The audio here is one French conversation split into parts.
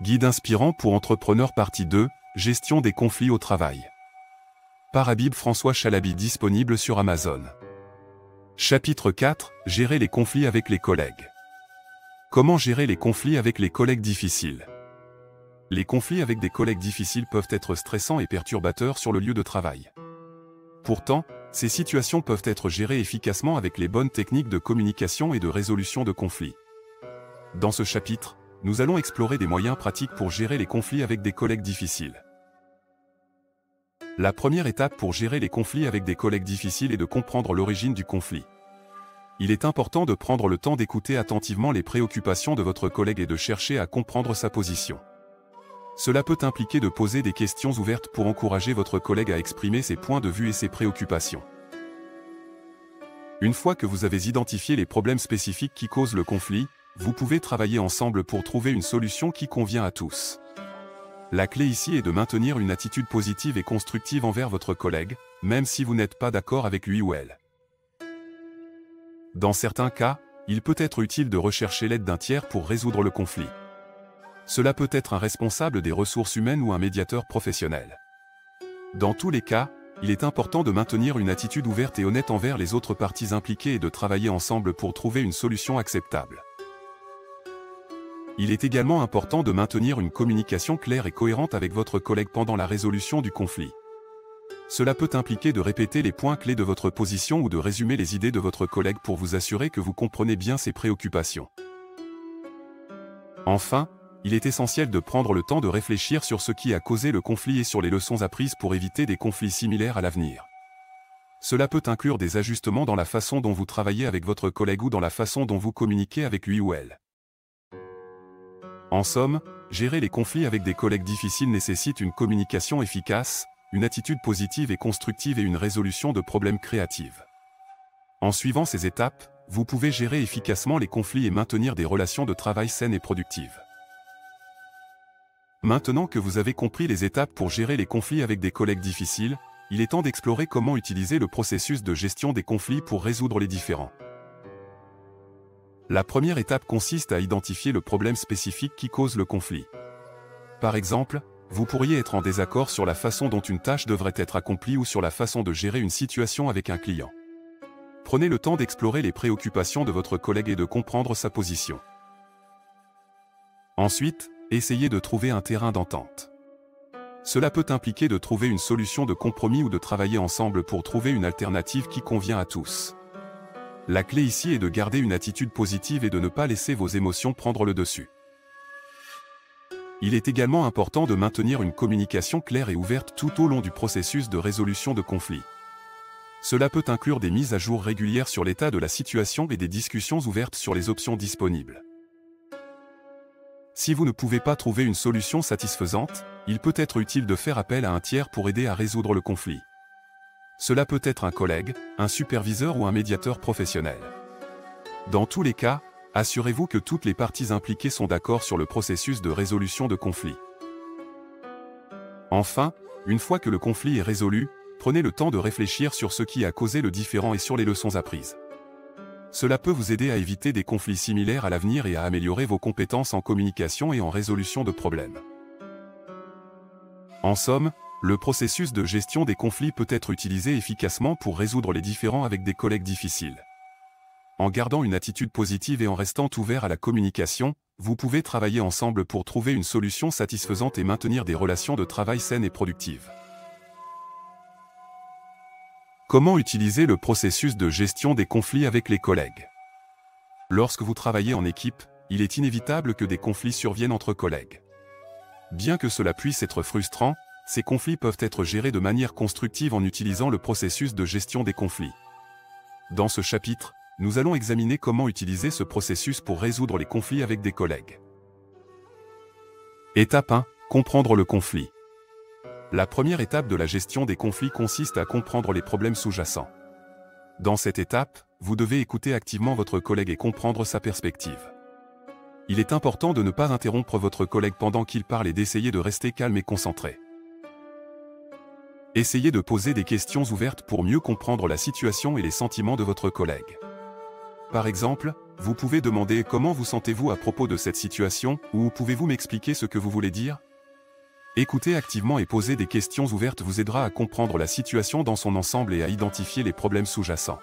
Guide inspirant pour entrepreneurs partie 2, gestion des conflits au travail. Par Habib François Chalabi, disponible sur Amazon. Chapitre 4, gérer les conflits avec les collègues. Comment gérer les conflits avec les collègues difficiles? Les conflits avec des collègues difficiles peuvent être stressants et perturbateurs sur le lieu de travail. Pourtant, ces situations peuvent être gérées efficacement avec les bonnes techniques de communication et de résolution de conflits. Dans ce chapitre, nous allons explorer des moyens pratiques pour gérer les conflits avec des collègues difficiles. La première étape pour gérer les conflits avec des collègues difficiles est de comprendre l'origine du conflit. Il est important de prendre le temps d'écouter attentivement les préoccupations de votre collègue et de chercher à comprendre sa position. Cela peut impliquer de poser des questions ouvertes pour encourager votre collègue à exprimer ses points de vue et ses préoccupations. Une fois que vous avez identifié les problèmes spécifiques qui causent le conflit, vous pouvez travailler ensemble pour trouver une solution qui convient à tous. La clé ici est de maintenir une attitude positive et constructive envers votre collègue, même si vous n'êtes pas d'accord avec lui ou elle. Dans certains cas, il peut être utile de rechercher l'aide d'un tiers pour résoudre le conflit. Cela peut être un responsable des ressources humaines ou un médiateur professionnel. Dans tous les cas, il est important de maintenir une attitude ouverte et honnête envers les autres parties impliquées et de travailler ensemble pour trouver une solution acceptable. Il est également important de maintenir une communication claire et cohérente avec votre collègue pendant la résolution du conflit. Cela peut impliquer de répéter les points clés de votre position ou de résumer les idées de votre collègue pour vous assurer que vous comprenez bien ses préoccupations. Enfin, il est essentiel de prendre le temps de réfléchir sur ce qui a causé le conflit et sur les leçons apprises pour éviter des conflits similaires à l'avenir. Cela peut inclure des ajustements dans la façon dont vous travaillez avec votre collègue ou dans la façon dont vous communiquez avec lui ou elle. En somme, gérer les conflits avec des collègues difficiles nécessite une communication efficace, une attitude positive et constructive et une résolution de problèmes créative. En suivant ces étapes, vous pouvez gérer efficacement les conflits et maintenir des relations de travail saines et productives. Maintenant que vous avez compris les étapes pour gérer les conflits avec des collègues difficiles, il est temps d'explorer comment utiliser le processus de gestion des conflits pour résoudre les différends. La première étape consiste à identifier le problème spécifique qui cause le conflit. Par exemple, vous pourriez être en désaccord sur la façon dont une tâche devrait être accomplie ou sur la façon de gérer une situation avec un client. Prenez le temps d'explorer les préoccupations de votre collègue et de comprendre sa position. Ensuite, essayez de trouver un terrain d'entente. Cela peut impliquer de trouver une solution de compromis ou de travailler ensemble pour trouver une alternative qui convient à tous. La clé ici est de garder une attitude positive et de ne pas laisser vos émotions prendre le dessus. Il est également important de maintenir une communication claire et ouverte tout au long du processus de résolution de conflits. Cela peut inclure des mises à jour régulières sur l'état de la situation et des discussions ouvertes sur les options disponibles. Si vous ne pouvez pas trouver une solution satisfaisante, il peut être utile de faire appel à un tiers pour aider à résoudre le conflit. Cela peut être un collègue, un superviseur ou un médiateur professionnel. Dans tous les cas, assurez-vous que toutes les parties impliquées sont d'accord sur le processus de résolution de conflit. Enfin, une fois que le conflit est résolu, prenez le temps de réfléchir sur ce qui a causé le différend et sur les leçons apprises. Cela peut vous aider à éviter des conflits similaires à l'avenir et à améliorer vos compétences en communication et en résolution de problèmes. En somme, le processus de gestion des conflits peut être utilisé efficacement pour résoudre les différends avec des collègues difficiles. En gardant une attitude positive et en restant ouvert à la communication, vous pouvez travailler ensemble pour trouver une solution satisfaisante et maintenir des relations de travail saines et productives. Comment utiliser le processus de gestion des conflits avec les collègues? Lorsque vous travaillez en équipe, il est inévitable que des conflits surviennent entre collègues. Bien que cela puisse être frustrant, ces conflits peuvent être gérés de manière constructive en utilisant le processus de gestion des conflits. Dans ce chapitre, nous allons examiner comment utiliser ce processus pour résoudre les conflits avec des collègues. Étape 1. Comprendre le conflit. La première étape de la gestion des conflits consiste à comprendre les problèmes sous-jacents. Dans cette étape, vous devez écouter activement votre collègue et comprendre sa perspective. Il est important de ne pas interrompre votre collègue pendant qu'il parle et d'essayer de rester calme et concentré. Essayez de poser des questions ouvertes pour mieux comprendre la situation et les sentiments de votre collègue. Par exemple, vous pouvez demander comment vous sentez-vous à propos de cette situation, ou pouvez-vous m'expliquer ce que vous voulez dire? Écouter activement et poser des questions ouvertes vous aidera à comprendre la situation dans son ensemble et à identifier les problèmes sous-jacents.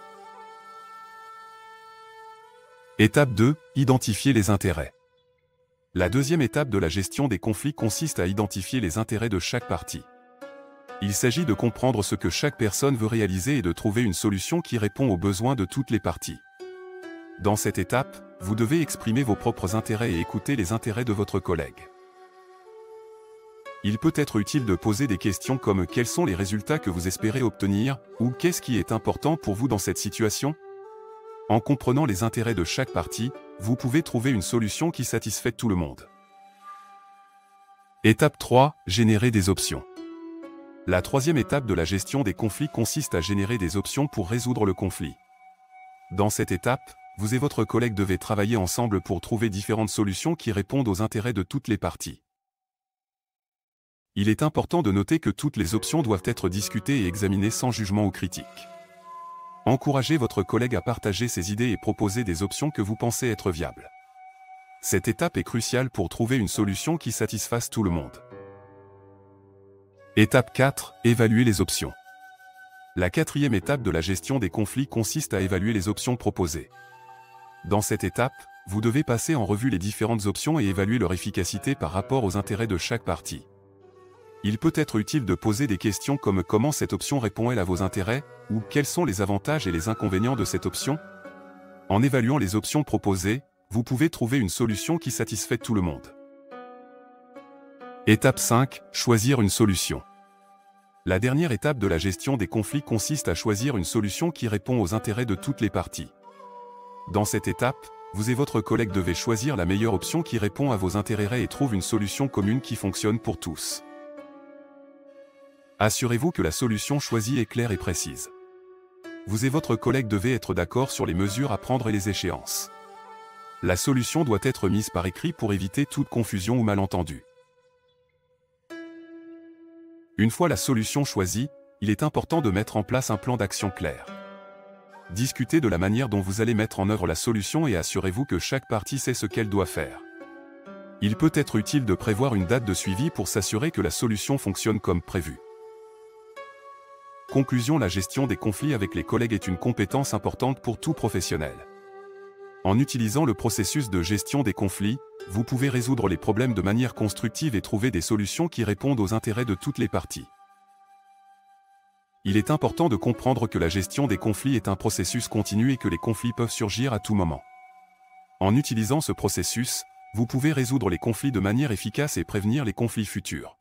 Étape 2. Identifier les intérêts. La deuxième étape de la gestion des conflits consiste à identifier les intérêts de chaque partie. Il s'agit de comprendre ce que chaque personne veut réaliser et de trouver une solution qui répond aux besoins de toutes les parties. Dans cette étape, vous devez exprimer vos propres intérêts et écouter les intérêts de votre collègue. Il peut être utile de poser des questions comme quels sont les résultats que vous espérez obtenir, ou qu'est-ce qui est important pour vous dans cette situation? En comprenant les intérêts de chaque partie, vous pouvez trouver une solution qui satisfait tout le monde. Étape 3. Générer des options. La troisième étape de la gestion des conflits consiste à générer des options pour résoudre le conflit. Dans cette étape, vous et votre collègue devez travailler ensemble pour trouver différentes solutions qui répondent aux intérêts de toutes les parties. Il est important de noter que toutes les options doivent être discutées et examinées sans jugement ou critique. Encouragez votre collègue à partager ses idées et proposer des options que vous pensez être viables. Cette étape est cruciale pour trouver une solution qui satisfasse tout le monde. Étape 4. Évaluer les options. La quatrième étape de la gestion des conflits consiste à évaluer les options proposées. Dans cette étape, vous devez passer en revue les différentes options et évaluer leur efficacité par rapport aux intérêts de chaque partie. Il peut être utile de poser des questions comme comment cette option répond-elle à vos intérêts, ou quels sont les avantages et les inconvénients de cette option? En évaluant les options proposées, vous pouvez trouver une solution qui satisfait tout le monde. Étape 5. Choisir une solution. La dernière étape de la gestion des conflits consiste à choisir une solution qui répond aux intérêts de toutes les parties. Dans cette étape, vous et votre collègue devez choisir la meilleure option qui répond à vos intérêts et trouve une solution commune qui fonctionne pour tous. Assurez-vous que la solution choisie est claire et précise. Vous et votre collègue devez être d'accord sur les mesures à prendre et les échéances. La solution doit être mise par écrit pour éviter toute confusion ou malentendu. Une fois la solution choisie, il est important de mettre en place un plan d'action clair. Discutez de la manière dont vous allez mettre en œuvre la solution et assurez-vous que chaque partie sait ce qu'elle doit faire. Il peut être utile de prévoir une date de suivi pour s'assurer que la solution fonctionne comme prévu. Conclusion. La gestion des conflits avec les collègues est une compétence importante pour tout professionnel. En utilisant le processus de gestion des conflits, vous pouvez résoudre les problèmes de manière constructive et trouver des solutions qui répondent aux intérêts de toutes les parties. Il est important de comprendre que la gestion des conflits est un processus continu et que les conflits peuvent surgir à tout moment. En utilisant ce processus, vous pouvez résoudre les conflits de manière efficace et prévenir les conflits futurs.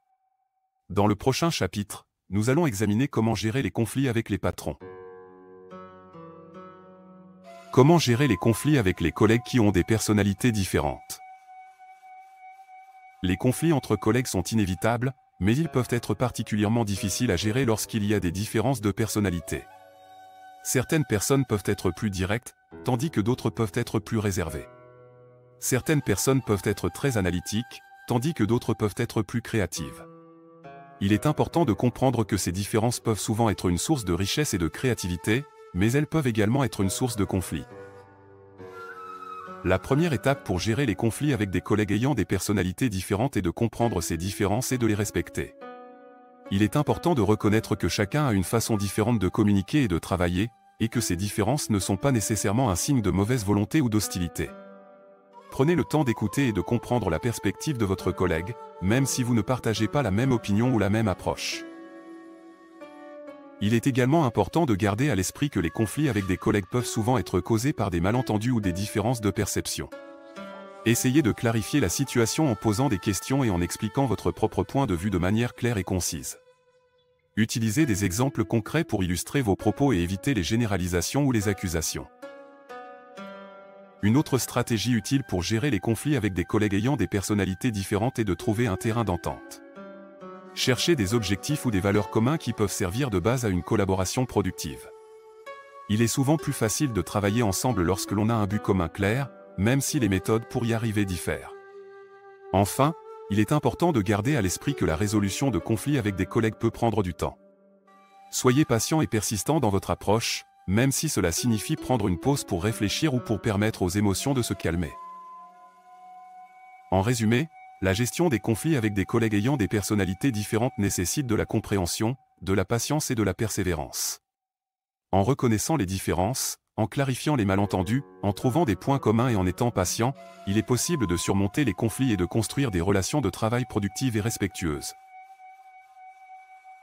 Dans le prochain chapitre, nous allons examiner comment gérer les conflits avec les patrons. Comment gérer les conflits avec les collègues qui ont des personnalités différentes? Les conflits entre collègues sont inévitables, mais ils peuvent être particulièrement difficiles à gérer lorsqu'il y a des différences de personnalité. Certaines personnes peuvent être plus directes, tandis que d'autres peuvent être plus réservées. Certaines personnes peuvent être très analytiques, tandis que d'autres peuvent être plus créatives. Il est important de comprendre que ces différences peuvent souvent être une source de richesse et de créativité, mais elles peuvent également être une source de conflit. La première étape pour gérer les conflits avec des collègues ayant des personnalités différentes est de comprendre ces différences et de les respecter. Il est important de reconnaître que chacun a une façon différente de communiquer et de travailler, et que ces différences ne sont pas nécessairement un signe de mauvaise volonté ou d'hostilité. Prenez le temps d'écouter et de comprendre la perspective de votre collègue, même si vous ne partagez pas la même opinion ou la même approche. Il est également important de garder à l'esprit que les conflits avec des collègues peuvent souvent être causés par des malentendus ou des différences de perception. Essayez de clarifier la situation en posant des questions et en expliquant votre propre point de vue de manière claire et concise. Utilisez des exemples concrets pour illustrer vos propos et éviter les généralisations ou les accusations. Une autre stratégie utile pour gérer les conflits avec des collègues ayant des personnalités différentes est de trouver un terrain d'entente. Cherchez des objectifs ou des valeurs communs qui peuvent servir de base à une collaboration productive. Il est souvent plus facile de travailler ensemble lorsque l'on a un but commun clair, même si les méthodes pour y arriver diffèrent. Enfin, il est important de garder à l'esprit que la résolution de conflits avec des collègues peut prendre du temps. Soyez patient et persistant dans votre approche, même si cela signifie prendre une pause pour réfléchir ou pour permettre aux émotions de se calmer. En résumé, la gestion des conflits avec des collègues ayant des personnalités différentes nécessite de la compréhension, de la patience et de la persévérance. En reconnaissant les différences, en clarifiant les malentendus, en trouvant des points communs et en étant patient, il est possible de surmonter les conflits et de construire des relations de travail productives et respectueuses.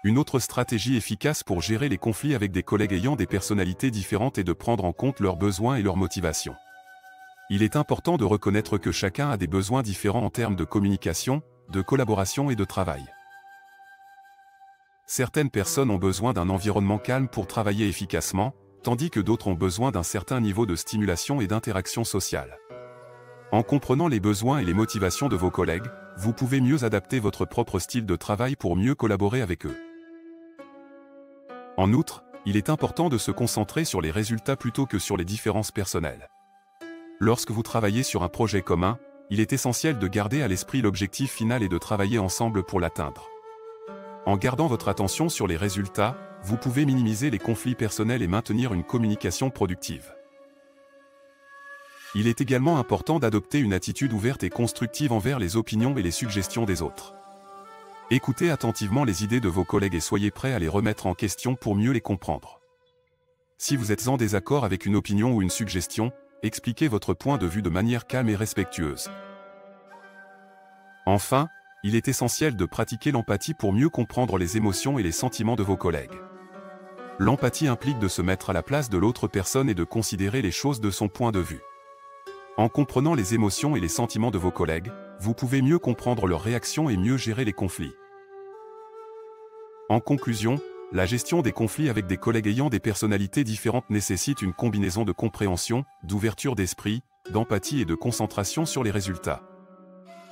Une autre stratégie efficace pour gérer les conflits avec des collègues ayant des personnalités différentes est de prendre en compte leurs besoins et leurs motivations. Il est important de reconnaître que chacun a des besoins différents en termes de communication, de collaboration et de travail. Certaines personnes ont besoin d'un environnement calme pour travailler efficacement, tandis que d'autres ont besoin d'un certain niveau de stimulation et d'interaction sociale. En comprenant les besoins et les motivations de vos collègues, vous pouvez mieux adapter votre propre style de travail pour mieux collaborer avec eux. En outre, il est important de se concentrer sur les résultats plutôt que sur les différences personnelles. Lorsque vous travaillez sur un projet commun, il est essentiel de garder à l'esprit l'objectif final et de travailler ensemble pour l'atteindre. En gardant votre attention sur les résultats, vous pouvez minimiser les conflits personnels et maintenir une communication productive. Il est également important d'adopter une attitude ouverte et constructive envers les opinions et les suggestions des autres. Écoutez attentivement les idées de vos collègues et soyez prêts à les remettre en question pour mieux les comprendre. Si vous êtes en désaccord avec une opinion ou une suggestion, expliquez votre point de vue de manière calme et respectueuse. Enfin, il est essentiel de pratiquer l'empathie pour mieux comprendre les émotions et les sentiments de vos collègues. L'empathie implique de se mettre à la place de l'autre personne et de considérer les choses de son point de vue. En comprenant les émotions et les sentiments de vos collègues, vous pouvez mieux comprendre leurs réactions et mieux gérer les conflits. En conclusion, la gestion des conflits avec des collègues ayant des personnalités différentes nécessite une combinaison de compréhension, d'ouverture d'esprit, d'empathie et de concentration sur les résultats.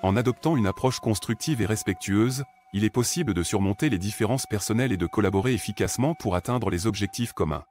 En adoptant une approche constructive et respectueuse, il est possible de surmonter les différences personnelles et de collaborer efficacement pour atteindre les objectifs communs.